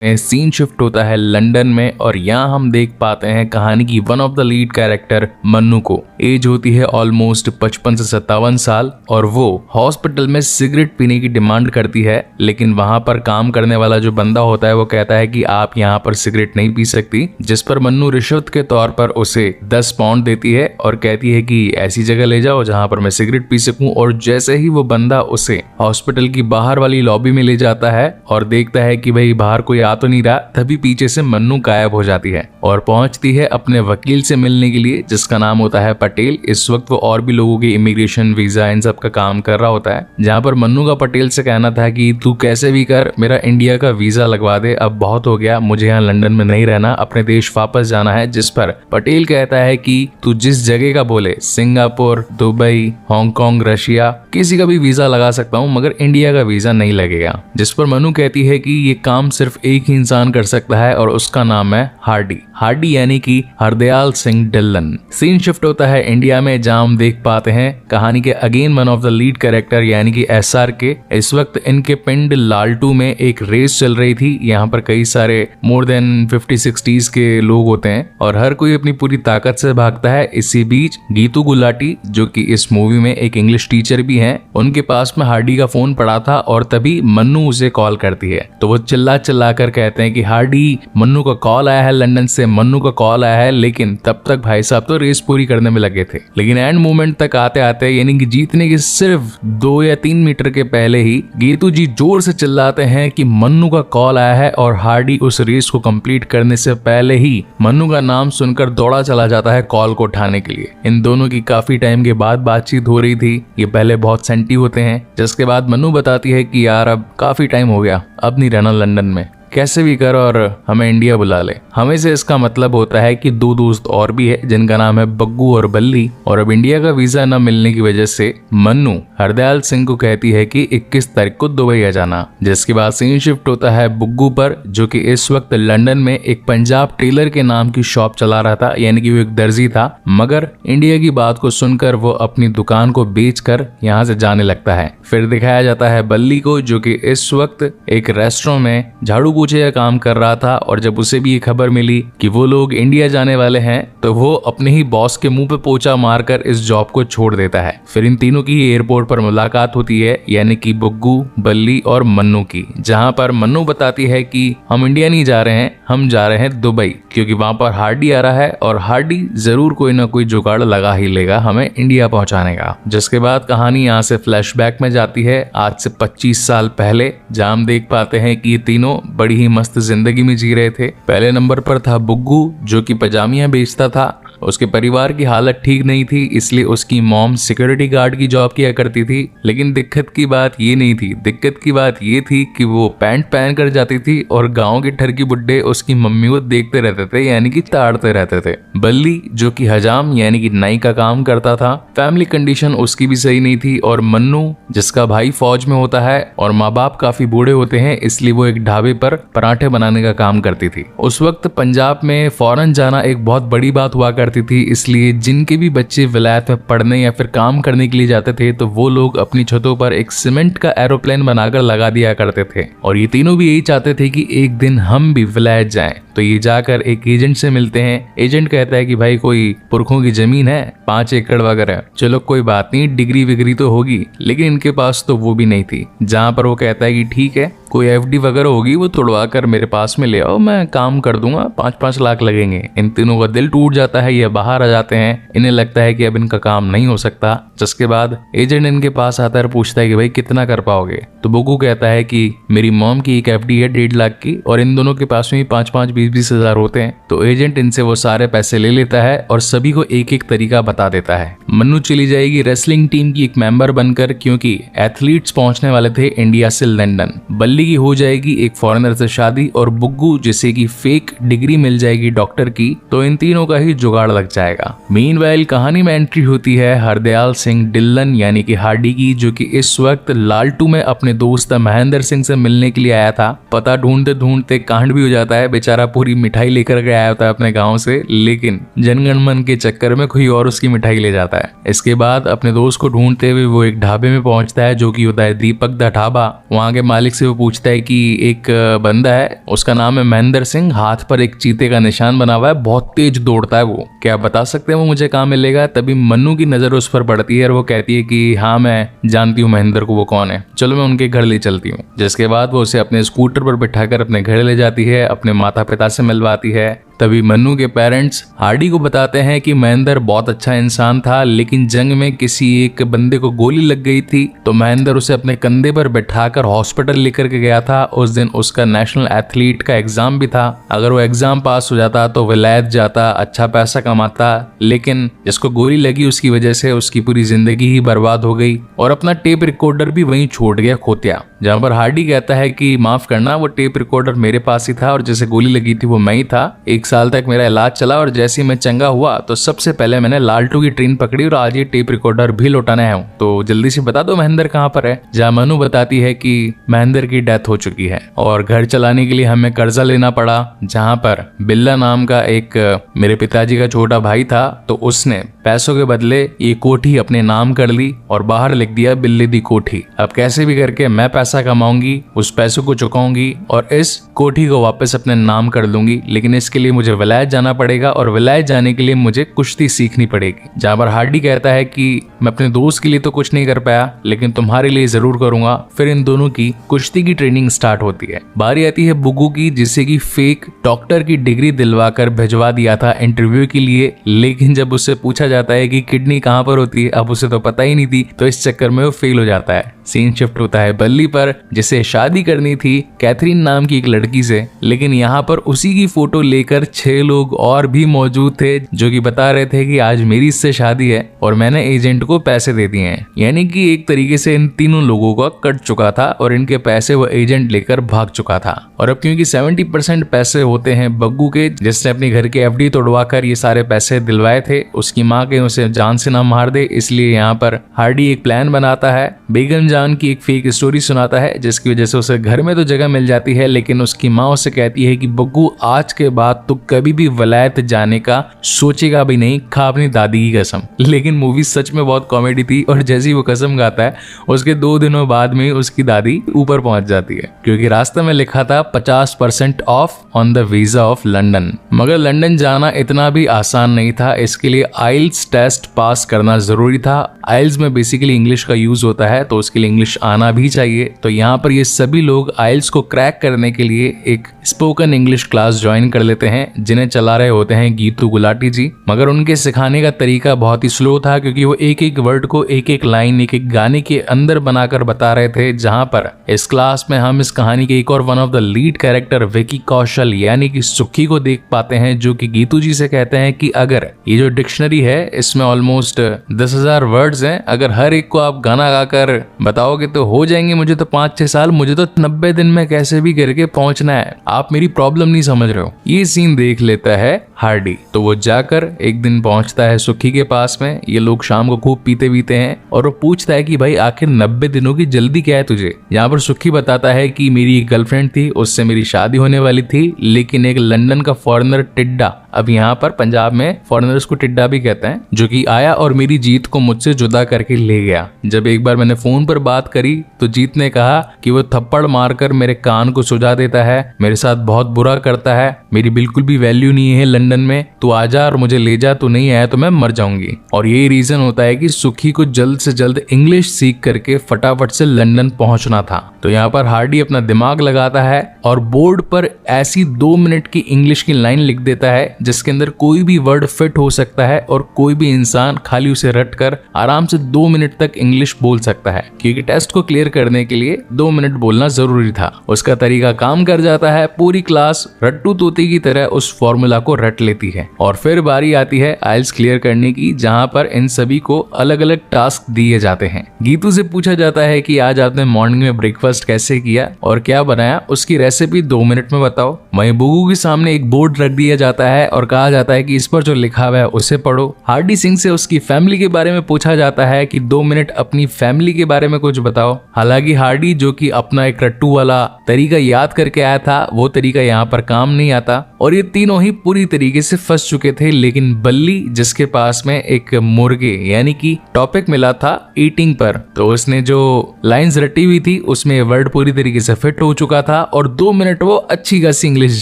Scene shift होता है London में और यहाँ हम देख पाते हैं कहानी की one of the lead character Mannu को। एज होती है ऑलमोस्ट 55 से 57 साल और वो हॉस्पिटल में सिगरेट पीने की डिमांड करती है, लेकिन वहां पर काम करने वाला जो बंदा होता है वो कहता है कि आप यहाँ पर सिगरेट नहीं पी सकती, जिस पर मन्नू रिश्वत के तौर पर उसे 10 पाउंड देती है और कहती है कि ऐसी जगह ले जाओ जहाँ पर मैं सिगरेट पी सकूं। और जैसे ही वो बंदा उसे हॉस्पिटल की बाहर वाली लॉबी में ले जाता है और देखता है कि भाई बाहर कोई आ तो नहीं रहा, तभी पीछे से मन्नू गायब हो जाती है और पहुंचती है अपने वकील से मिलने के लिए, जिसका नाम होता है पटेल। इस वक्त वो और भी लोगों की इमिग्रेशन वीजा इन सब का काम कर रहा होता है, जहां पर मन्नू का पटेल से कहना था कि तू कैसे भी कर मेरा इंडिया का वीजा लगवा दे, अब बहुत हो गया, मुझे यहाँ लंदन में नहीं रहना, अपने देश वापस जाना है। जिस पर पटेल कहता है कि तू जिस जगह का बोले, सिंगापुर, दुबई, हांगकांग, रशिया, किसी का भी वीजा लगा सकता हूँ मगर इंडिया का वीजा नहीं लगेगा। जिस पर मन्नू कहती है कि ये काम सिर्फ एक ही इंसान कर सकता है और उसका नाम है हार्डी यानी कि Hardayal Singh Dillon. Scene shift होता है इंडिया में, जहां हम देख पाते हैं कहानी के again one of the lead character यानी कि एसआर के। इस वक्त इनके पिंड लालटू में एक रेस चल रही थी। यहाँ पर कई सारे मोर देन 50-60s के लोग होते हैं और हर कोई अपनी पूरी ताकत से भागता है। इसी बीच गीतू गुलाटी, जो कि इस मूवी में एक इंग्लिश टीचर भी हैं, उनके पास में हार्डी का फोन पड़ा था और तभी मन्नू उसे कॉल करती है। तो वो चिल्ला कर कहते हैं कि हार्डी, मन्नू का कॉल आया है लंदन से, मन्नू का कॉल आया है। लेकिन तब तक भाई साहब तो रेस पूरी करने में लगे थे, लेकिन एंड मोमेंट तक आते आते यानी कि जीतने के सिर्फ 2 या 3 मीटर के पहले ही गीतू जी जोर से चिल्लाते हैं कि मन्नू का कॉल आया है और हार्डी उस रेस को कंप्लीट करने से पहले ही मन्नू का नाम सुनकर दौड़ा चला जाता है कॉल को उठाने के लिए। इन दोनों की काफी टाइम के बाद बातचीत हो रही थी, ये पहले बहुत सेंटी होते हैं, जिसके बाद मन्नू बताती है कि यार अब काफी टाइम हो गया, अब नहीं रहना लंदन में, कैसे भी कर और हमें इंडिया बुला ले। हमें से इसका मतलब होता है कि 2 दोस्त और भी है जिनका नाम है बग्गू और बल्ली, और अब इंडिया का वीजा न मिलने की वजह से मन्नू हरदयाल सिंह को कहती है कि 21 तारीख को दुबई आ जाना। जिसके बाद सीन शिफ्ट होता है बुग्गू पर, जो कि इस वक्त लंदन में एक पंजाब टेलर के नाम की शॉप चला रहा था, यानी कि वो एक दर्जी था, मगर इंडिया की बात को सुनकर वो अपनी दुकान को बेचकर यहाँ से जाने लगता है। फिर दिखाया जाता है बल्ली को, जो कि इस वक्त एक रेस्टोरेंट में झाड़ू पूछे का काम कर रहा था और जब उसे भी ये खबर मिली कि वो लोग इंडिया जाने वाले हैं तो वो अपने ही बॉस के मुंह पे पोंछा मारकर इस जॉब को छोड़ देता है। फिर इन तीनों की एयरपोर्ट पर मुलाकात होती है, यानी कि बुग्गू, बल्ली और मन्नू की, जहां पर मन्नू बताती है कि हम इंडिया नहीं जा रहे हैं, हम जा रहे हैं दुबई, क्योंकि वहां पर हार्डी आ रहा है और हार्डी जरूर कोई ना कोई जुगाड़ लगा ही लेगा हमें इंडिया पहुंचाने का। जिसके बाद कहानी यहाँ से फ्लैशबैक में जाती है आज से 25 साल पहले, जहां हम देख पाते हैं कि ये तीनों बड़ी ही मस्त जिंदगी में जी रहे थे। पहले नंबर पर था बुग्गू, जो कि पजामियां बेचता था। उसके परिवार की हालत ठीक नहीं थी, इसलिए उसकी मॉम सिक्योरिटी गार्ड की जॉब किया करती थी। लेकिन दिक्कत की बात ये नहीं थी, दिक्कत की बात ये थी कि वो पैंट पहन कर जाती थी और गांव के ठरकी बुड्ढे उसकी मम्मी को देखते रहते थे, यानी कि ताड़ते रहते थे। बल्ली, जो कि हजाम यानी कि नाई का काम करता था, फैमिली कंडीशन उसकी भी सही नहीं थी। और मन्नू, जिसका भाई फौज में होता है और माँ बाप काफी बूढ़े होते हैं, इसलिए वो एक ढाबे पर पराठे बनाने का काम करती थी। उस वक्त पंजाब में फॉरेन जाना एक बहुत बड़ी बात हुआ करती थी, इसलिए जिनके भी बच्चे विलायत में पढ़ने या फिर काम करने के लिए जाते थे तो वो लोग अपनी छतों पर एक सीमेंट का एरोप्लेन बनाकर लगा दिया करते थे। और ये तीनों भी यही चाहते थे कि एक दिन हम भी विलायत जाएं। तो ये जाकर एक एजेंट से मिलते हैं। एजेंट कहता है कि भाई कोई पुरखों की जमीन है 5 एकड़ वगैरह, चलो कोई बात नहीं, डिग्री विग्री तो होगी, लेकिन इनके पास तो वो भी नहीं थी। जहां पर वो कहता है कि ठीक है, कोई एफडी वगैरह होगी वो तोड़वा कर मेरे पास में ले आओ, मैं काम कर दूंगा, 5-5 लाख लगेंगे। इन तीनों का दिल टूट जाता है, ये बाहर आ जाते हैं। इन्हें लगता है कि अब इनका काम नहीं हो सकता। जिसके बाद एजेंट इनके पास आता है और पूछता है कि भाई कितना कर पाओगे। तो बुग्गू कहता है कि मेरी मॉम की एक एफडी है 1.5 लाख की और इन दोनों के पास में 5-5, 20-20 हजार होते हैं। तो एजेंट इनसे वो सारे पैसे ले लेता है और सभी को एक एक तरीका बता देता है। मन्नू चली जाएगी रेसलिंग टीम की एक मेंबर बनकर, क्योंकि एथलीट्स पहुंचने वाले थे इंडिया से लंदन। बल्ली की हो जाएगी एक फॉरेनर से शादी और बुग्गू, जिसे की फेक डिग्री मिल जाएगी डॉक्टर की, तो इन तीनों का ही जुगाड़ लग जाएगा। मीनवाइल कहानी में एंट्री होती है हरदयाल सिंह डिल्लन यानी कि हार्डी की, जो कि इस वक्त लालटू में अपने दोस्त महेंद्र सिंह से मिलने के लिए आया था। पता ढूंढते ढूंढते कांड भी हो जाता है, बेचारा पूरी मिठाई लेकर के आया होता है अपने गाँव से, लेकिन जनगण मन के चक्कर में कोई और उसकी मिठाई ले जाता जाता है। इसके बाद अपने दोस्त को ढूंढते हुए वो एक ढाबे में पहुंचता है जो कि होता है दीपक दा ढाबा। वहां के मालिक से वो पूछता है कि एक बंदा है, उसका नाम है महेंद्र सिंह, हाथ पर एक चीते का निशान बना हुआ है, बहुत तेज दौड़ता है वो, क्या आप बता सकते हैं वो मुझे कहाँ मिलेगा? तभी मन्नू की नजर उस पर पड़ती है और वो कहती है कि हाँ मैं जानती हूँ महेंद्र को, वो कौन है, चलो मैं उनके घर ले चलती हूँ। जिसके बाद वो उसे अपने स्कूटर पर बिठाकर अपने घर ले जाती है, अपने माता पिता से मिलवाती है। तभी मन्नू के पेरेंट्स हार्डी को बताते हैं कि महेंद्र बहुत अच्छा इंसान था, लेकिन जंग में किसी एक बंदे को गोली लग गई थी तो महेंद्र उसे अपने कंधे पर बैठाकर हॉस्पिटल लेकर के गया था। उस दिन उसका नेशनल एथलीट का एग्जाम भी था, अगर वो एग्जाम पास हो जाता तो विलायत जाता, अच्छा पैसा कमाता, लेकिन जिसको गोली लगी उसकी वजह से उसकी पूरी जिंदगी ही बर्बाद हो गई और अपना टेप रिकॉर्डर भी वहीं छोड़ गया खोतिया। जहां पर हार्डी कहता है कि माफ करना, वो टेप रिकॉर्डर मेरे पास ही था और जैसे गोली लगी थी वो मैं ही था। 1 साल तक मेरा इलाज चला और जैसे ही मैं चंगा हुआ तो सबसे पहले मैंने लालटू की ट्रेन पकड़ी और आज ये टेप रिकॉर्डर भी लौटाने आया हूँ, तो जल्दी से बता दो महेंद्र कहाँ पर है। जहाँ मनु बताती है कि महेंद्र की डेथ हो चुकी है और घर चलाने के लिए हमें कर्जा लेना पड़ा। जहाँ पर बिल्ला नाम का एक मेरे पिताजी का छोटा भाई था, तो उसने पैसों के बदले ये कोठी अपने नाम कर ली और बाहर लिख दिया बिल्ले दी कोठी। अब कैसे भी करके मैं पैसा कमाऊंगी, उस पैसों को चुकाऊंगी और इस कोठी को वापस अपने नाम कर लूंगी, लेकिन इसके लिए मुझे विलायत जाना पड़ेगा और विलायत जाने के लिए मुझे कुश्ती सीखनी पड़ेगी। जहां पर हार्डी कहता है कि मैं अपने दोस्त के लिए तो कुछ नहीं कर पाया, लेकिन तुम्हारे लिए जरूर करूंगा। फिर इन दोनों की कुश्ती की ट्रेनिंग स्टार्ट होती है। बारी आती है बुग्गू की, जिसे की फेक डॉक्टर की डिग्री दिलवा कर भिजवा दिया था इंटरव्यू के लिए, लेकिन जब उससे पूछा जाता है कि किडनी कहाँ पर होती है, अब उसे तो पता ही नहीं थी, तो इस चक्कर में वो फेल हो जाता है। सीन शिफ्ट होता है बल्ली पर, जिसे शादी करनी थी कैथरीन नाम की एक लड़की से, लेकिन यहाँ पर उसी की फोटो लेकर 6 लोग और भी मौजूद थे जो कि बता रहे थे कि आज मेरी इससे शादी है और मैंने एजेंट को पैसे दे दिए हैं। यानी कि एक तरीके से इन तीनों लोगों का कट चुका था और इनके पैसे वो एजेंट लेकर भाग चुका था। और अब क्योंकि 70% पैसे होते हैं बग्गू के, जिसने अपनी घर के एफडी तोड़वा कर ये सारे पैसे दिलवाए थे, उसकी माँ के उसे जान से ना मार दे, इसलिए यहाँ पर हार्डी एक प्लान बनाता है। बेगम जान की एक फेक स्टोरी सुनाता है जिसकी वजह से उसे घर में तो जगह मिल जाती है, लेकिन उसकी माँ उसे कहती है कि बग्गू आज के बाद तो कभी भी वलायत जाने का सोचेगा भी नहीं, खा अपनी दादी की कसम। लेकिन मूवी सच में बहुत कॉमेडी थी और जैसी वो कसम खाता है उसके 2 दिनों बाद में उसकी दादी ऊपर पहुंच जाती है, क्योंकि रास्ते में लिखा था 50% of on the visa of London. मगर लंदन जाना इतना भी आसान नहीं था, इसके लिए आइल्स टेस्ट पास करना जरूरी था। आइल्स में बेसिकली इंग्लिश का यूज होता है, तो उसके लिए इंग्लिश आना भी चाहिए। तो यहाँ पर ये सभी लोग आइल्स को क्रैक करने के लिए एक स्पोकन इंग्लिश क्लास ज्वाइन कर लेते हैं, जिन्हें चला रहे होते हैं गीतू गुलाटी जी। मगर उनके सिखाने का तरीका बहुत ही स्लो था, क्योंकि वो एक एक वर्ड को एक एक लाइन एक एक गाने के अंदर बनाकर बता रहे थे। जहां पर इस क्लास में हम इस कहानी के एक और one of the lead character Vicky Kaushal यानी कि सुखी को देख पाते हैं, जो कि गीतू जी से कहते हैं कि अगर ये जो डिक्शनरी है इसमें ऑलमोस्ट 10,000 वर्ड्स हैं, अगर हर एक को आप गाना गाकर बताओगे तो हो जाएंगे मुझे तो 5-6 साल, मुझे तो 90 दिन में कैसे भी करके पहुंचना है, आप मेरी प्रॉब्लम नहीं समझ रहे हो। ये सीन देख लेता है हार्डी, तो वो जाकर एक दिन पहुंचता है सुखी के पास में। ये लोग शाम को खूब पीते पीते हैं और वो पूछता है कि भाई आखिर 90 दिनों की जल्दी क्या है तुझे। यहाँ पर सुखी बताता है कि मेरी एक गर्लफ्रेंड थी, उससे मेरी शादी होने वाली थी, लेकिन एक लंदन का फॉरेनर टिड्डा, अब यहाँ पर पंजाब में फॉरेनर्स को टिड्डा भी कहते हैं, जो कि आया और मेरी जीत को मुझसे जुदा करके ले गया। जब एक बार मैंने फोन पर बात करी तो जीत ने कहा कि वो थप्पड़ मारकर मेरे कान को सुझा देता है, मेरे साथ बहुत बुरा करता है, मेरी बिल्कुल भी वैल्यू नहीं है लंदन में, तू आजा और मुझे ले जा, तू नहीं आया तो मैं मर जाऊंगी। और यही रीजन होता है कि सुखी को जल्द से जल्द इंग्लिश सीख करके फटाफट से लंदन पहुंचना था। तो यहाँ पर हार्डी अपना दिमाग लगाता है और बोर्ड पर ऐसी 2 मिनट की इंग्लिश की लाइन लिख देता है जिसके अंदर कोई भी वर्ड फिट हो सकता है और कोई भी इंसान खाली उसे रट कर आराम से 2 मिनट तक इंग्लिश बोल सकता है, क्योंकि टेस्ट को क्लियर करने के लिए 2 मिनट बोलना जरूरी था। उसका तरीका काम कर जाता है, पूरी क्लास रट्टू तोते की तरह उस फॉर्मूला को रट लेती है। और फिर बारी आती है आइल्स क्लियर करने की, जहां पर इन सभी को अलग अलग टास्क दिए जाते हैं। गीतू से पूछा जाता है कि आज आपने मॉर्निंग में ब्रेकफास्ट कैसे किया और क्या बनाया, उसकी रेसिपी 2 मिनट में बताओ। वहीं बुगू के सामने एक बोर्ड रख दिया जाता है है और कहा जाता है कि इस पर जो लिखा हुआ है उसे पढ़ो। हार्डी सिंह से उसकी फैमिली के बारे में पूछा जाता है कि 2 मिनट अपनी फैमिली के बारे में कुछ बताओ। हालांकि हार्डी जो कि अपना एक रट्टू वाला तरीका याद करके आया था, वो तरीका यहाँ पर काम नहीं आता और ये तीनों ही पूरी तरीके से फंस चुके थे। लेकिन बल्ली जिसके पास में एक मुर्गे यानी कि टॉपिक मिला था ईटिंग पर, तो उसने जो लाइंस रटी हुई थी उसमें वर्ड पूरी तरीके से फिट हो चुका था और 2 मिनट वो अच्छी खासी इंग्लिश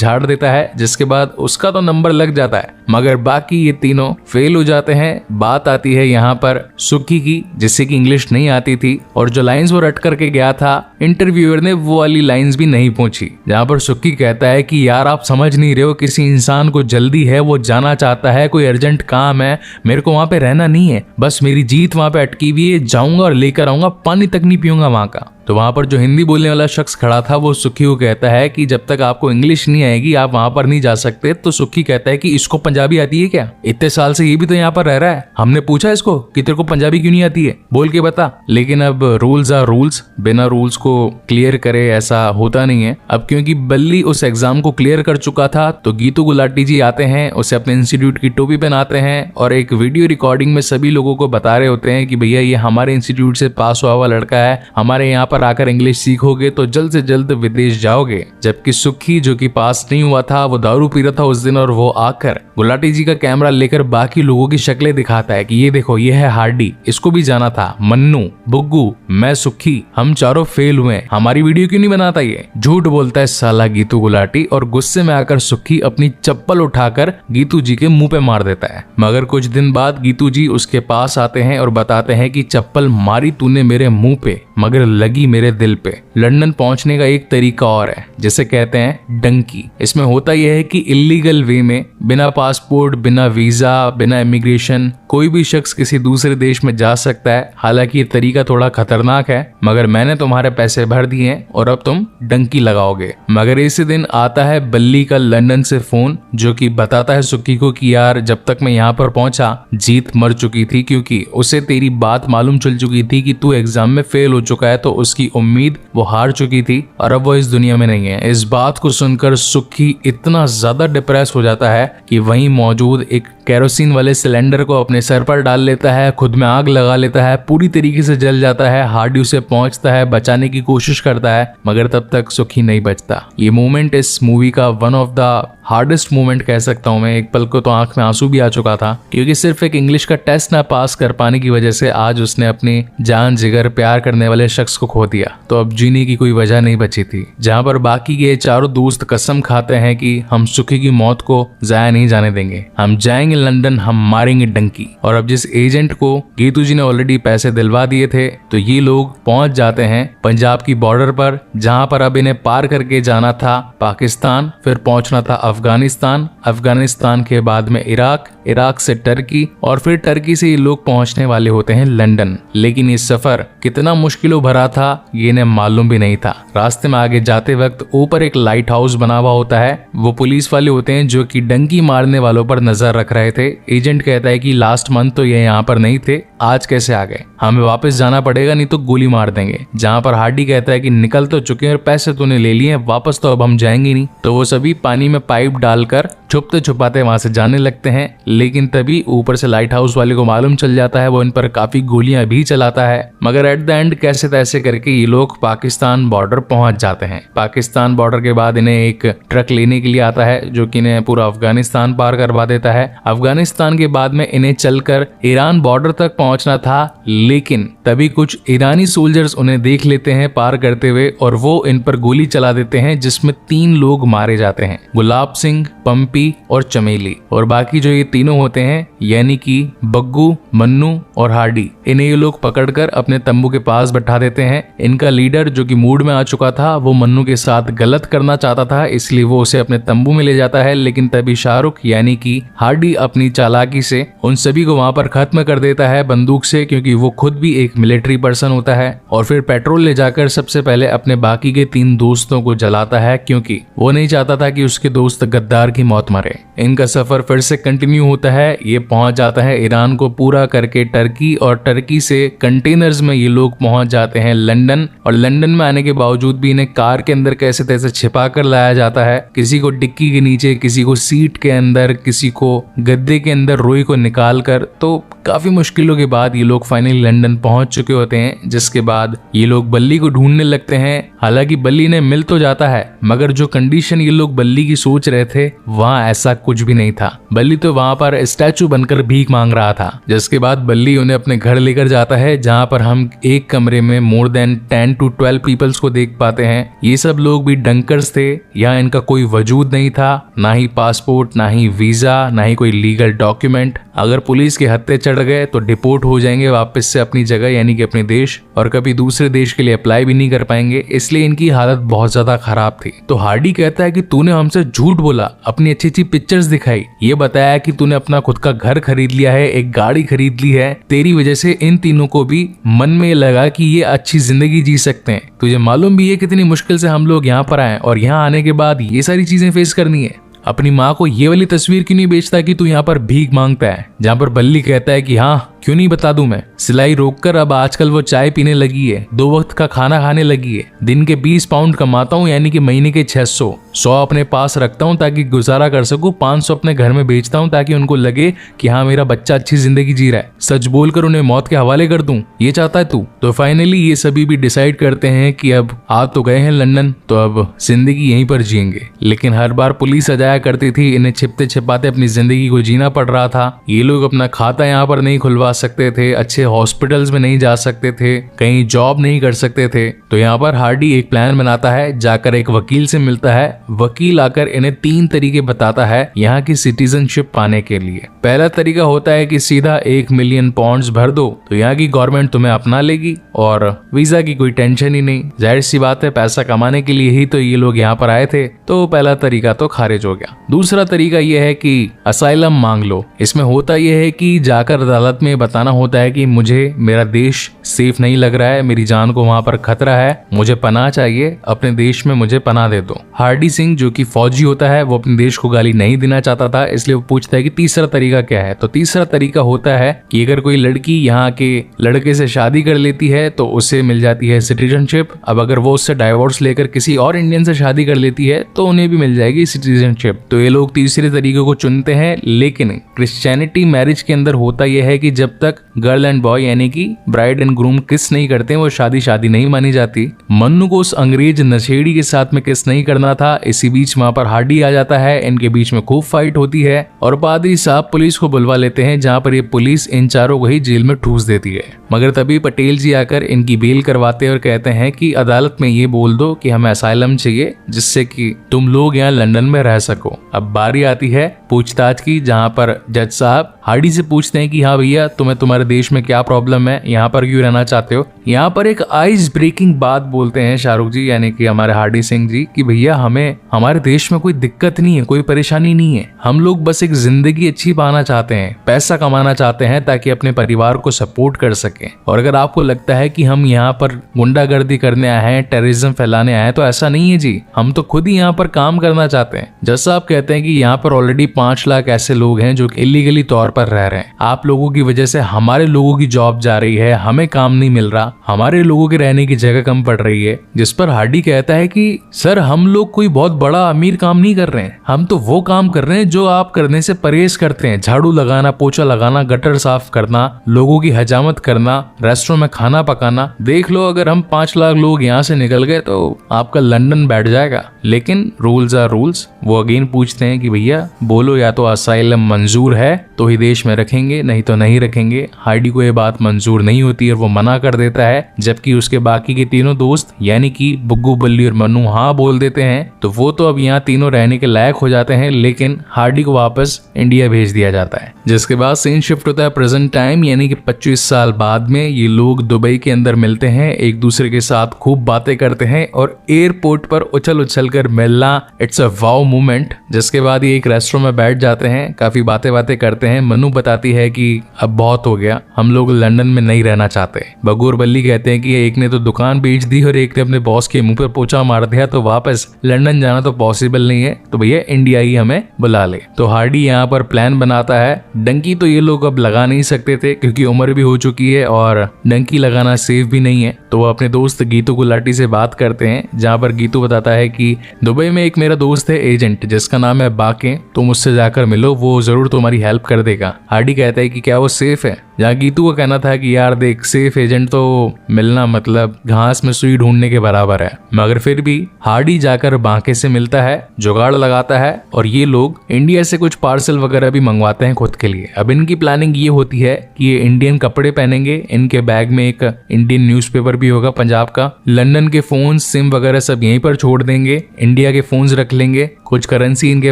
झाड़ देता है, जिसके बाद उसका तो नंबर लग जाता है। मगर बाकी ये तीनों फेल हो जाते हैं। बात आती है यहाँ पर सुखी की, जिससे कि इंग्लिश नहीं आती थी और जो लाइंस वो रट करके गया था, इंटरव्यूअर ने वो वाली लाइंस भी नहीं पहुंची। जहाँ पर सुखी कहता है कि यार आप समझ नहीं रहे हो, किसी इंसान को जल्दी है, वो जाना चाहता है, कोई अर्जेंट काम है, मेरे को वहां पे रहना नहीं है, बस मेरी जीत वहां पे अटकी हुई है, जाऊंगा और लेकर आऊंगा, पानी तक नहीं पीऊंगा वहां का। तो वहां पर जो हिंदी बोलने वाला शख्स खड़ा था वो सुखी को कहता है कि जब तक आपको इंग्लिश नहीं आएगी आप वहां पर नहीं जा सकते। तो सुखी कहता है कि इसको पंजाबी आती है क्या? इतने साल से ये भी तो यहाँ पर रह रहा है, हमने पूछा इसको कि तेरे को पंजाबी क्यों नहीं आती है, बोल के बता। लेकिन अब रूल्स आर रूल्स, बिना रूल्स को क्लियर करे ऐसा होता नहीं है। अब क्योंकि बल्ली उस एग्जाम को क्लियर कर चुका था तो गीतू गुलाटी जी आते हैं, उसे अपने इंस्टीट्यूट की टोपी पहनाते हैं और एक वीडियो रिकॉर्डिंग में सभी लोगों को बता रहे होते हैं कि भैया ये हमारे इंस्टीट्यूट से पास हुआ हुआ लड़का है, हमारे यहाँ पर आकर इंग्लिश सीखोगे तो जल्द से जल्द विदेश जाओगे। जबकि सुखी जो कि पास नहीं हुआ था वो दारू पी रहा था उस दिन और वो आकर गुलाटी जी का कैमरा लेकर बाकी लोगों की शक्लें दिखाता है कि ये देखो ये है हार्डी, इसको भी जाना था, मन्नू, बुग्गू, मैं सुखी, हम चारों फेल हुए, हमारी वीडियो क्यों नहीं बनाता? ये झूठ बोलता है साला गीतू गुलाटी और गुस्से में आकर सुखी अपनी चप्पल उठाकर गीतू जी के मुंह पे मार देता है। मगर कुछ दिन बाद गीतू जी उसके पास आते हैं और बताते हैं कि चप्पल मारी तूने मेरे मुंह पे मगर लगी मेरे दिल पे। लंदन पहुंचने का एक तरीका और है जिसे कहते हैं डंकी। इसमें होता यह है कि इलीगल वे में बिना पासपोर्ट, बिना वीजा, बिना इमिग्रेशन कोई भी शख्स किसी दूसरे देश में जा सकता है। हालांकि ये तरीका थोड़ा खतरनाक है, मगर मैंने तुम्हारे पैसे भर दिए हैं और अब तुम डंकी लगाओगे। मगर इसी दिन आता है बल्ली का लंदन से फोन जो कि बताता है सुखी को कि यार जब तक मैं यहाँ पर पहुंचा जीत मर चुकी थी, क्योंकि उसे तेरी बात मालूम चल चुकी थी कि तू एग्जाम में फेल हो चुका है, तो उसकी उम्मीद वो हार चुकी थी और अब वो इस दुनिया में नहीं है। इस बात को सुनकर सुखी इतना ज्यादा डिप्रेस हो जाता है कि वहीं मौजूद एक केरोसिन वाले सिलेंडर को अपने सर पर डाल लेता है, खुद में आग लगा लेता है, पूरी तरीके से जल जाता है। हार्डी उसे पहुंचता है, बचाने की कोशिश करता है, मगर तब तक सुखी नहीं बचता। ये मोमेंट इस मूवी का one of the hardest moment कह सकता हूँ मैं। एक पल को तो आंख में आंसू भी आ चुका था, क्योंकि सिर्फ एक इंग्लिश का टेस्ट ना पास कर पाने की वजह से आज उसने अपनी जान जिगर प्यार करने वाले शख्स को खो दिया, तो अब जीने की कोई वजह नहीं बची थी। जहाँ पर बाकी के चारों दोस्त कसम खाते हैं कि हम सुखी की मौत को जाया नहीं जाने देंगे, हम जाएंगे लंदन, हम मारेंगे डंकी। और अब जिस एजेंट को गीतू जी ने ऑलरेडी पैसे दिलवा दिए थे, तो ये लोग पहुंच जाते हैं पंजाब की बॉर्डर पर, जहां पर अब इन्हें पार करके जाना था पाकिस्तान, फिर पहुंचना था अफगानिस्तान, अफगानिस्तान के बाद में इराक, इराक से टर्की और फिर टर्की से ये लोग पहुंचने वाले होते हैं लंदन। लेकिन ये सफर कितना मुश्किलों भरा था ये इन्हें मालूम भी नहीं था। रास्ते में आगे जाते वक्त ऊपर एक लाइट हाउस बना हुआ होता है, वो पुलिस वाले होते हैं जो कि डंकी मारने वालों पर नजर रख रहे थे। एजेंट कहता है कि लास्ट मंथ तो ये यहाँ पर नहीं थे, आज कैसे आ गए, हमें वापस जाना पड़ेगा नहीं तो गोली मार देंगे। जहाँ पर हार्डी कहता है कि निकल तो चुके हैं और पैसे तूने ले लिए, वापस तो अब हम जाएंगे नहीं। तो वो सभी पानी में पाइप डालकर छुपते छुपाते वहां से जाने लगते हैं। लेकिन तभी ऊपर से लाइट हाउस वाले को मालूम चल जाता है, वो इन पर काफी गोलियां भी चलाता है। मगर एट द एंड कैसे तैसे करके ये लोग पाकिस्तान बॉर्डर पहुंच जाते हैं। पाकिस्तान बॉर्डर के बाद इन्हें एक ट्रक लेने के लिए आता है जो कि इन्हें पूरा अफगानिस्तान पार करवा देता है। अफगानिस्तान के बाद में इन्हें चलकर ईरान बॉर्डर तक पहुंचना था, लेकिन तभी कुछ ईरानी सोल्जर्स उन्हें देख लेते हैं पार करते हुए और वो इन पर गोली चला देते हैं, जिसमें 3 लोग मारे जाते हैं, गुलाब सिंह, पंपी और चमेली। और बाकी जो ये तीनों होते हैं यानी कि बग्गू, मन्नू और हार्डी, इन्हें ये लोग पकड़कर अपने तंबू के पास बैठा देते हैं। इनका लीडर जो कि मूड में आ चुका था, वो मन्नू के साथ गलत करना चाहता था, इसलिए वो उसे अपने तंबू में ले जाता है। लेकिन तभी शाहरुख यानी कि हार्डी अपनी चालाकी से उन सभी को वहां पर खत्म कर देता है बंदूक से, क्योंकि वो खुद भी एक मिलिट्री पर्सन होता है। और फिर पेट्रोल ले जाकर सबसे पहले अपने बाकी के 3 दोस्तों को जलाता है, क्योंकि वो नहीं चाहता था कि उसके दोस्त गद्दार की मौत बहुत मरे। इनका सफर फिर से कंटिन्यू होता है। ये पहुंच जाता है ईरान को पूरा करके टर्की, और टर्की से कंटेनर्स में ये लोग पहुंच जाते हैं लंदन। और लंदन में आने के बावजूद भी इन्हें कार के अंदर कैसे तैसे छिपा कर लाया जाता है, किसी को डिक्की के नीचे, किसी को सीट के अंदर, किसी को गद्दे के अंदर रोई को निकाल कर। तो काफी मुश्किलों के बाद ये लोग फाइनली लंदन पहुंच चुके होते हैं, जिसके बाद ये लोग बल्ली को ढूंढने लगते हैं। हालांकि बल्ली ने मिल तो जाता है, मगर जो कंडीशन ये लोग बल्ली की सोच रहे थे वहाँ ऐसा कुछ भी नहीं था। बल्ली तो वहाँ पर स्टैचू बनकर भीख मांग रहा था। जिसके बाद बल्ली उन्हें अपने घर लेकर जाता है, जहाँ पर हम एक कमरे में मोर देन 10 to 12 पीपल्स को देख पाते हैं। ये सब लोग भी डंकर्स थे। यहाँ इनका कोई वजूद नहीं था, ना ही पासपोर्ट, ना ही वीजा, ना ही कोई लीगल डॉक्यूमेंट। अगर पुलिस के हत्थे चढ़ गए तो डिपोर्ट हो जाएंगे वापस से अपनी जगह, यानी कि अपने देश, और कभी दूसरे देश के लिए अप्लाई भी नहीं कर पाएंगे। इसलिए इनकी हालत बहुत ज्यादा खराब थी। तो हार्डी कहता है कि तूने हमसे झूठ बोला, अपनी अच्छी अच्छी पिक्चर्स दिखाई, ये बताया कि तूने अपना खुद का घर खरीद लिया है, एक गाड़ी खरीद ली है। तेरी वजह से इन तीनों को भी मन में लगा कि ये अच्छी जिंदगी जी सकते हैं। तुझे मालूम भी है कितनी मुश्किल से हम लोग यहाँ पर आए, और यहाँ आने के बाद ये सारी चीजें फेस करनी है। अपनी माँ को ये वाली तस्वीर क्यों नहीं बेचता कि तू यहाँ पर भीख मांगता है। जहाँ पर बल्ली कहता है कि हाँ क्यों नहीं बता दूं मैं, सिलाई रोककर अब आजकल वो चाय पीने लगी है, 2 वक्त का खाना खाने लगी है, दिन के 20 पाउंड कमाता हूँ, यानी कि महीने के 600, 100 अपने पास रखता हूँ ताकि गुजारा कर सकूं, 500 अपने घर में बेचता हूँ ताकि उनको लगे कि हाँ मेरा बच्चा अच्छी जिंदगी जी रहा है, सच बोलकर उन्हें मौत के हवाले कर दूं, ये चाहता है तू। तो फाइनली ये सभी भी डिसाइड करते हैं कि अब आ तो गए हैं लंदन, तो अब जिंदगी यहीं पर जिएंगे। लेकिन हर बार पुलिस आ जाया करती थी, इन्हें छिपते छिपाते अपनी जिंदगी को जीना पड़ रहा था। ये लोग अपना खाता यहाँ पर नहीं खुलवा सकते थे, अच्छे हॉस्पिटल्स में नहीं जा सकते थे, कहीं जॉब नहीं कर सकते थे। तो यहाँ पर हार्डी एक प्लान बनाता है, जाकर एक वकील से मिलता है। वकील आकर इन्हें 3 तरीके बताता है यहाँ की सिटीजनशिप पाने के लिए। पहला तरीका होता है कि सीधा 1 मिलियन पाउंड्स भर दो तो यहाँ की गवर्नमेंट तुम्हें अपना लेगी और वीजा की कोई टेंशन ही नहीं। जाहिर सी बात है, पैसा कमाने के लिए ही तो ये लोग यहाँ पर आए थे। तो पहला तरीका तो खारिज हो गया। दूसरा तरीका यह है कि असाइलम मांग लो। इसमें होता यह है कि जाकर अदालत में बताना होता है कि मुझे मेरा देश सेफ नहीं लग रहा है, मेरी जान को वहां पर खतरा है, मुझे पनाह चाहिए, अपने देश में मुझे पनाह दे दो। हार्डी सिंह जो कि फौजी होता है, वो अपने देश को गाली नहीं देना चाहता था, इसलिए वो पूछता है कि तीसरा तरीका क्या है। तो तीसरा तरीका होता है कि अगर कोई लड़की यहाँ के लड़के से शादी कर लेती है तो उसे मिल जाती है सिटीजनशिप। अब अगर वो उससे डाइवोर्स लेकर किसी और इंडियन से शादी कर लेती है तो उन्हें भी मिल जाएगी सिटीजनशिप। तो ये लोग तीसरे तरीके को चुनते हैं। लेकिन क्रिश्चियनिटी मैरिज के अंदर होता यह है कि जब तक गर्ल एंड बॉय यानी कि ब्राइड एंड ग्रूम किस नहीं करते, वो शादी नहीं मानी जाती। मन्नू को उस अंग्रेज नशेड़ी के साथ में किस नहीं करना था। इसी बीच वहां पर हार्डी आ जाता है, इनके बीच में खूब फाइट होती है और पादरी साहब पुलिस को बुलवा लेते हैं, जहां पर ये पुलिस इन चारों को ही जेल में ठूस देती है। मगर तभी पटेल जी आकर इनकी बेल करवाते और कहते हैं कि अदालत में ये बोल दो कि हमें असाइलम चाहिए, जिससे कि तुम लोग यहाँ लंदन में रह सको। अब बारी आती है पूछताछ की, जहाँ पर जज साहब हार्डी से पूछते हैं कि हाँ भैया, तुम्हें तुम्हारे देश में क्या प्रॉब्लम है, यहाँ पर क्यों रहना चाहते हो। यहाँ पर एक आइस ब्रेकिंग बात बोलते हैं शाहरुख जी यानी कि हमारे हार्डी सिंह जी कि भैया हमें हमारे देश में कोई दिक्कत नहीं है, कोई परेशानी नहीं है, हम लोग बस एक जिंदगी अच्छी पाना चाहते हैं, पैसा कमाना चाहते हैं ताकि अपने परिवार को सपोर्ट कर सकें। और अगर आपको लगता है कि हम यहाँ पर गुंडागर्दी करने आए हैं, टेररिज्म फैलाने आए हैं, तो ऐसा नहीं है जी, हम तो खुद ही यहाँ पर काम करना चाहते हैं। जैसा आप कहते हैं कि यहाँ पर ऑलरेडी 5 लाख ऐसे लोग हैं जो इलीगली तौर पर रह रहे हैं, आप लोगों की वजह से हमारे लोगों की जॉब जा रही है, हमें काम नहीं मिल रहा, हमारे लोगों के रहने की जगह कम पड़ रही है। जिस पर हार्डी कहता है कि सर हम लोग कोई बहुत बड़ा अमीर काम नहीं कर रहे हैं, हम तो वो काम कर रहे हैं जो आप करने से परहेज करते हैं, झाड़ू लगाना, पोछा लगाना, गटर साफ करना, लोगों की हजामत करना, रेस्टोरेंट में खाना पकाना। देख लो अगर हम 5 लाख लोग यहाँ से निकल गए तो आपका लंदन बैठ जाएगा। लेकिन रूल्स आर रूल्स। वो अगेन पूछते हैं कि भैया बोलो, या तो असाइलम मंजूर है तो ही देश में रखेंगे, नहीं तो नहीं रखेंगे। हार्डी को ये बात मंजूर नहीं होती और वो मना कर देता है, जबकि उसके बाकी के तीनों दोस्त यानी कि बुग्गू, बल्ली और मन्नू हाँ बोल देते हैं। तो वो तो अब यहाँ तीनों रहने के लायक हो जाते हैं, लेकिन हार्डी को वापस इंडिया भेज दिया जाता है। जिसके बाद सीन शिफ्ट होता है प्रेजेंट टाइम यानी कि 25 साल बाद में। ये लोग दुबई के अंदर मिलते हैं, एक दूसरे के साथ खूब बातें करते हैं और एयरपोर्ट पर उछल उछल कर मिलना इट्स अ वाव मूवमेंट। जिसके बाद ये एक रेस्टोरेंट में बैठ जाते हैं, काफी बातें करते हैं। मन्नू बताती है कि अब बहुत हो गया, हम लोग लंदन में नहीं रहना चाहते। बग्गू और बल्ली कहते हैं कि एक ने तो दुकान बेच दी और एक ने अपने बॉस के मुंह पर पोछा मार दिया, तो वापस लंदन जाना तो पॉसिबल नहीं है, तो भैया इंडिया ही हमें बुला ले। तो हार्डी यहाँ पर प्लान बनाता है। डंकी तो ये लोग अब लगा नहीं सकते थे क्योंकि उम्र भी हो चुकी है और डंकी लगाना सेफ भी नहीं है। तो वो अपने दोस्त गीतू गुलाटी से बात करते हैं, जहाँ पर गीतू बताता है कि दुबई में एक मेरा दोस्त है एजेंट, जिसका नाम है बाके, तुम उससे जाकर मिलो, वो जरूर तुम्हारी हेल्प कर देगा। हार्डी कहता है कि क्या वो सेफ है? जहाँ गीतू का कहना था कि यार देख, सेफ एजेंट तो मिलना मतलब घास में सुई ढूंढने के बराबर है। मगर फिर भी हार्डी जाकर बाके से मिलता है, जुगाड़ लगाता है और ये लोग इंडिया से कुछ पार्सल वगैरह भी मंगवाते हैं खुद के लिए। अब इनकी प्लानिंग ये होती है कि ये इंडियन कपड़े पहनेंगे, इनके बैग में एक इंडियन न्यूज़पेपर भी होगा पंजाब का, लंदन के फोन सिम वगैरह सब यहीं पर छोड़ देंगे, इंडिया के फोन्स रख लेंगे, कुछ करेंसी इनके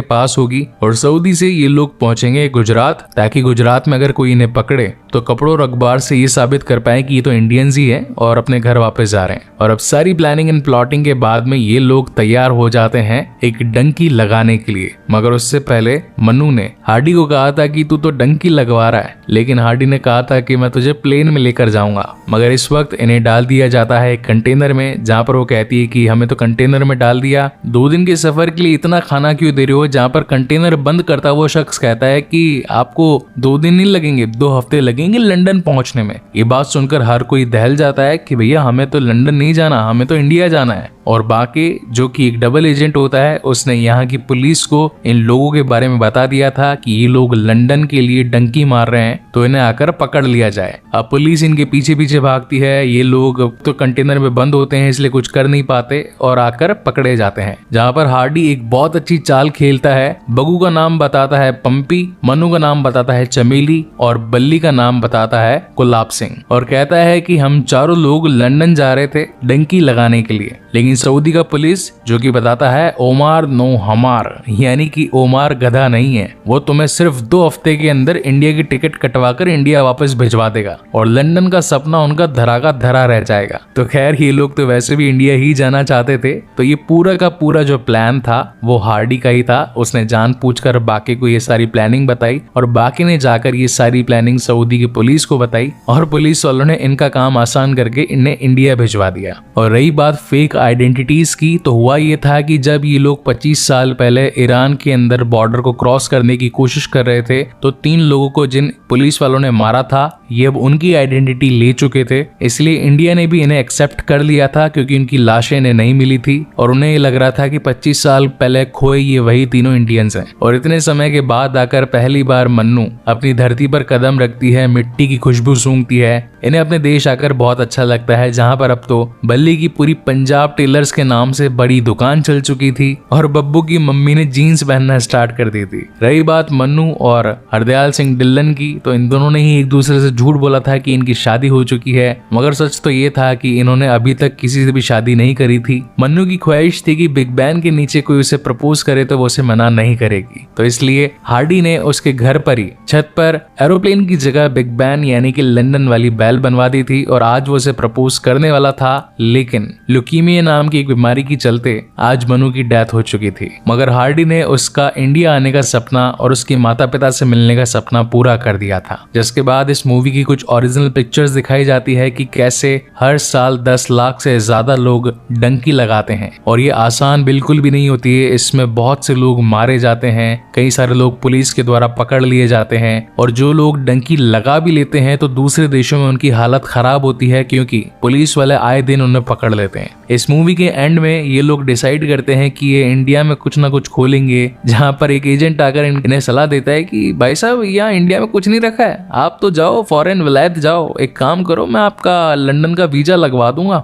पास होगी और सऊदी से ये लोग पहुंचेंगे गुजरात, ताकि गुजरात में अगर कोई इन्हें पकड़े तो कपड़ों और अखबार से ये साबित कर पाए कि ये तो इंडियंस ही है और अपने घर वापस जा रहे हैं। और अब सारी प्लानिंग एंड प्लॉटिंग के बाद में ये लोग तैयार हो जाते हैं एक डंकी लगाने के लिए। मगर उससे पहले मन्नू ने हार्डी को कहा था कि तू तो डंकी लगवा रहा है, लेकिन हार्डी ने कहा था कि मैं तुझे प्लेन में लेकर जाऊंगा। मगर इस वक्त इन्हें डाल दिया जाता है एक कंटेनर में, जहाँ पर वो कहती है कि हमें तो कंटेनर में डाल दिया, 2 दिन के सफर के लिए इतना खाना क्यों दे रहे हो? जहाँ पर कंटेनर बंद करता वो शख्स कहता है कि आपको 2 दिन नहीं लगेंगे, 2 हफ्ते लगेंगे लंदन पहुंचने में। ये बात सुनकर हर कोई दहल जाता है कि भैया हमें तो लंदन नहीं जाना, हमें तो इंडिया जाना है। और बाकी जो कि एक डबल एजेंट होता है, उसने यहाँ की पुलिस को इन लोगों के बारे में बता दिया था कि ये लोग लंदन के लिए डंकी मार रहे हैं, तो इन्हें आकर पकड़ लिया जाए। अब पुलिस इनके पीछे पीछे भागती है, ये लोग तो कंटेनर में बंद होते हैं इसलिए कुछ कर नहीं पाते और आकर पकड़े जाते हैं। जहाँ पर हार्डी एक बहुत अच्छी चाल खेलता है, बग्गू का नाम बताता है पंपी, मन्नू का नाम बताता है चमेली और बल्ली का नाम बताता है गुलाब सिंह, और कहता है कि हम चारों लोग लंदन जा रहे थे डंकी लगाने के लिए। लेकिन सऊदी का पुलिस जो कि बताता है ओमार नो हमार, यानी कि ओमार गधा नहीं है, वो तुम्हें सिर्फ 2 हफ्ते के अंदर इंडिया की टिकट कटवाकर इंडिया वापस भिजवा देगा और लंदन का सपना उनका धरा का धरा रह जाएगा। तो खैर ये लोग तो वैसे भी इंडिया ही जाना चाहते थे, तो ये पूरा का पूरा जो प्लान था वो हार्डी का ही था। उसने जानबूझकर बाकी को ये सारी प्लानिंग बताई और बाकी ने जाकर ये सारी प्लानिंग सऊदी की पुलिस को बताई और पुलिस वालों ने इनका काम आसान करके इन्हें इंडिया भिजवा दिया। और रही बात फेक आइडेंटिटीज की, तो हुआ ये था कि जब ये लोग 25 साल पहले ईरान के अंदर बॉर्डर को क्रॉस करने की कोशिश कर रहे थे, तो 3 लोगों को जिन पुलिस वालों ने मारा था ये अब उनकी आइडेंटिटी ले चुके थे, इसलिए इंडिया ने भी इन्हें एक्सेप्ट कर लिया था क्योंकि उनकी लाशें इन्हें नहीं मिली थी और उन्हें ये लग रहा था कि 25 साल पहले खोए ये वही तीनों इंडियंस हैं। और इतने समय के बाद आकर पहली बार मन्नू अपनी धरती पर कदम रखती है, मिट्टी की खुशबू सूंघती है, इन्हें अपने देश आकर बहुत अच्छा लगता है, जहाँ पर अब तो बल्ली की पूरी पंजाब टेलर्स के नाम से बड़ी दुकान चल चुकी थी और बब्बू की मम्मी ने जीन्स पहनना स्टार्ट कर दी थी। रही बात मन्नू और हरदयाल सिंह ढिल्लन की, तो इन दोनों ने ही एक दूसरे से झूठ बोला था कि इनकी शादी हो चुकी है, मगर सच तो ये था कि इन्होंने अभी तक किसी से भी शादी नहीं करी थी। मन्नू की ख्वाहिश थी कि बिग बैन के नीचे कोई उसे प्रपोज करे तो वो उसे मना नहीं करेगी, तो इसलिए हार्डी ने उसके घर पर ही छत पर एरोप्लेन की जगह बिग बैन यानी कि लंदन वाली बैल बनवा दी थी और आज वो उसे प्रपोज करने वाला था, लेकिन ल्यूकीमिया नाम की एक बीमारी की चलते आज मन्नू की डेथ हो चुकी थी। मगर हार्डी ने उसका इंडिया आने का सपना और उसके माता पिता से मिलने का सपना पूरा कर दिया था। जिसके बाद इस मूवी की कुछ ओरिजिनल पिक्चर्स दिखाई जाती है कि कैसे हर साल 10 लाख से ज्यादा लोग डंकी लगाते हैं और ये आसान बिल्कुल भी नहीं होती है। इसमें बहुत से लोग मारे जाते हैं, कई सारे लोग पुलिस के द्वारा पकड़ लिए जाते हैं और जो लोग डंकी लगा भी लेते हैं तो दूसरे देशों में उनकी हालत खराब होती है क्योंकि पुलिस वाले आए दिन उन्हें पकड़ लेते हैं। इस मूवी के एंड में ये लोग डिसाइड करते हैं कि ये इंडिया में कुछ ना कुछ खोलेंगे, जहाँ पर एक एजेंट आकर इन्हें सलाह देता है कि भाई साहब यहाँ इंडिया में कुछ नहीं रखा है, आप तो जाओ फॉरेन विलायत जाओ, एक काम करो मैं आपका लंदन का वीजा लगवा दूंगा,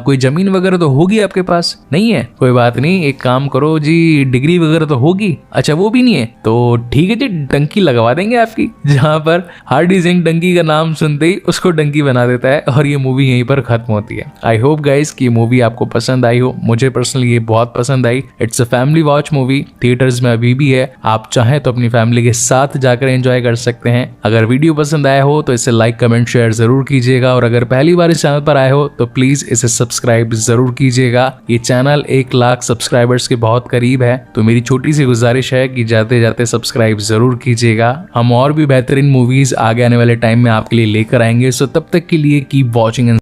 कोई जमीन वगैरह तो होगी आपके पास? नहीं है, कोई बात नहीं, एक काम करो जी, डिग्री वगैरह तो होगी? अच्छा वो भी नहीं है, तो ठीक है जी डंकी लगवा देंगे आपकी। जहाँ पर हार्डी सिंह डंकी का नाम सुनते ही उसको नोटंकी बना देता है और ये मूवी यहीं पर खत्म होती है। आई होप गाइस कि मूवी आपको पसंद आई हो। मुझे पर्सनली ये बहुत पसंद आई। It's a family watch movie, theatres में अभी भी है, आप चाहें तो अपनी फैमिली के साथ जाकर एंजॉय कर सकते हैं। अगर वीडियो पसंद आया हो तो इसे लाइक कमेंट शेयर जरूर कीजिएगा और अगर पहली बार इस चैनल पर आए हो तो प्लीज इसे सब्सक्राइब जरूर कीजिएगा। ये चैनल 1 लाख सब्सक्राइबर्स के बहुत करीब है, तो मेरी छोटी सी गुजारिश है कि जाते जाते सब्सक्राइब जरूर कीजिएगा। हम और भी बेहतरीन मूवीज आगे आने वाले टाइम में आपके लिए लेकर आएंगे। सो तब तक के लिए कीप वॉचिंग।